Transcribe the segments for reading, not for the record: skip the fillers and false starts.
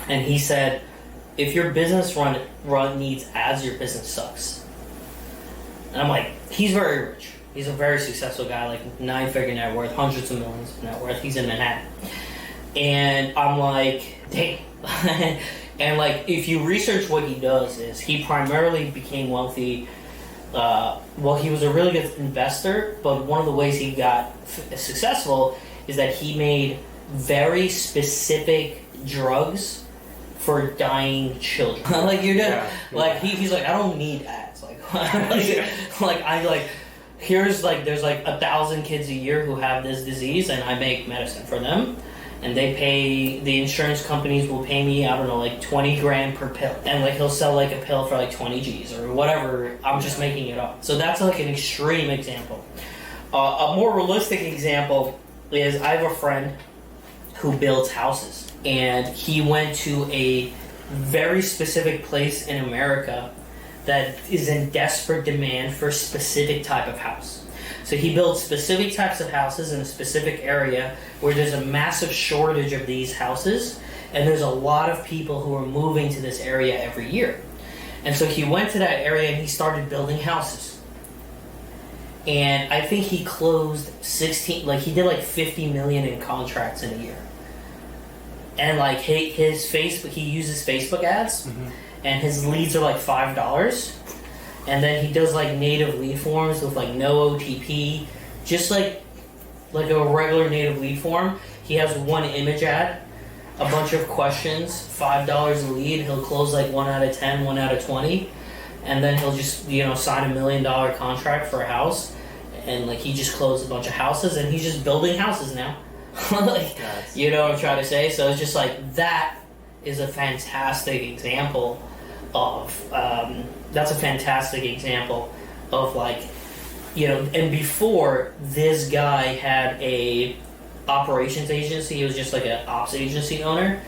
And he said, if your business run needs ads, your business sucks. And I'm like, he's very rich. He's a very successful guy, like 9-figure net worth, hundreds of millions of net worth. He's in Manhattan. And I'm like, damn. And like, if you research what he does is he primarily became wealthy. Well, he was a really good investor, but one of the ways he got successful is that he made very specific drugs for dying children. Like you're done. Yeah. Like he's like, I don't need ads. Here's like there's like 1,000 kids a year who have this disease, and I make medicine for them, and the insurance companies will pay me, I don't know, like 20 grand per pill, and like he'll sell like a pill for like 20 G's or whatever. I'm just making it up. So that's like an extreme example. A more realistic example is I have a friend who builds houses, and he went to a very specific place in America that is in desperate demand for a specific type of house. So he builds specific types of houses in a specific area where there's a massive shortage of these houses, and there's a lot of people who are moving to this area every year. And so he went to that area and he started building houses. And I think he closed he did like 50 million in contracts in a year. And like his Facebook, he uses Facebook ads, and his leads are like $5. And then he does like native lead forms with like no OTP, just like a regular native lead form. He has one image ad, a bunch of questions, $5 a lead. He'll close like 1 out of 10, 1 out of 20, and then he'll just sign $1 million contract for a house, and like he just closed a bunch of houses, and he's just building houses now. You know what I'm trying to say? So it's just like that is a fantastic example of like, and before this guy had a operations agency, he was just like an ops agency owner,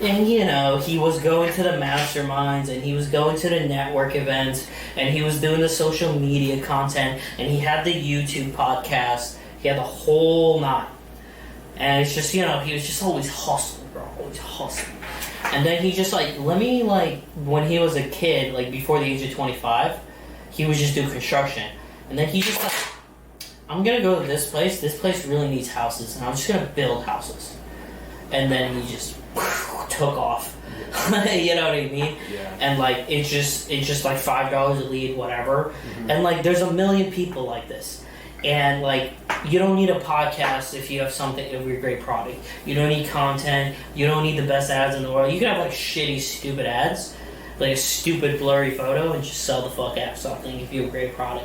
and he was going to the masterminds, and he was going to the network events, and he was doing the social media content, and he had the YouTube podcast, he had the whole nine. And it's just, he was just always hustling, bro, always hustling. And then he just when he was a kid, like before the age of 25, he would just do construction. And then he just I'm gonna go to this place really needs houses, and I'm just gonna build houses. And then he just took off. You know what I mean? Yeah. And like it's just like $5 a lead, whatever. And like there's a million people like this. And like you don't need a podcast if you have a great product. You don't need content. You don't need the best ads in the world. You can have like shitty, stupid ads, like a stupid blurry photo, and just sell the fuck out of something if you have a great product.